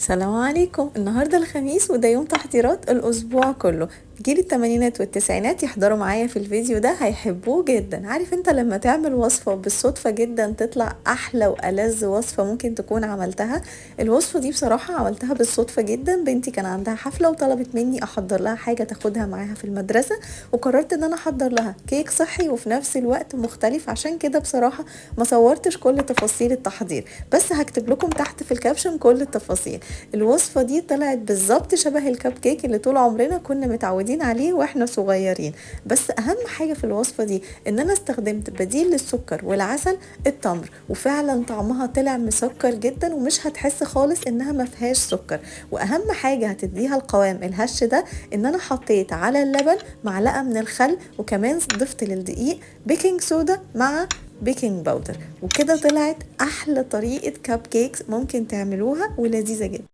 السلام عليكم. النهاردة الخميس وده يوم تحضيرات الأسبوع كله. جيل التمانينات والتسعينات يحضروا معايا في الفيديو ده، هيحبوه جدا. عارف انت لما تعمل وصفة بالصدفة جدا تطلع أحلى وألذ وصفة ممكن تكون عملتها؟ الوصفة دي بصراحة عملتها بالصدفة جدا. بنتي كان عندها حفلة وطلبت مني أحضر لها حاجة تاخدها معاها في المدرسة، وقررت ان انا احضر لها كيك صحي وفي نفس الوقت مختلف. عشان كده بصراحة ما صورتش كل تفاصيل التحضير، بس هكتب لكم تحت في الكابشن كل التفاصيل. الوصفة دي طلعت بالظبط شبه الكب كيك اللي طول عمرنا كنا متعودين عليه واحنا صغيرين. بس اهم حاجة في الوصفة دي ان انا استخدمت بديل للسكر والعسل التمر، وفعلا طعمها طلع مسكر جدا ومش هتحس خالص انها ما فيهاش سكر. واهم حاجة هتديها القوام الهش ده ان انا حطيت على اللبن معلقة من الخل، وكمان ضفت للدقيق بيكنج صودا مع بيكنج باودر، وكده طلعت احلى طريقة كب كيكس ممكن تعملوها ولذيذة جدا.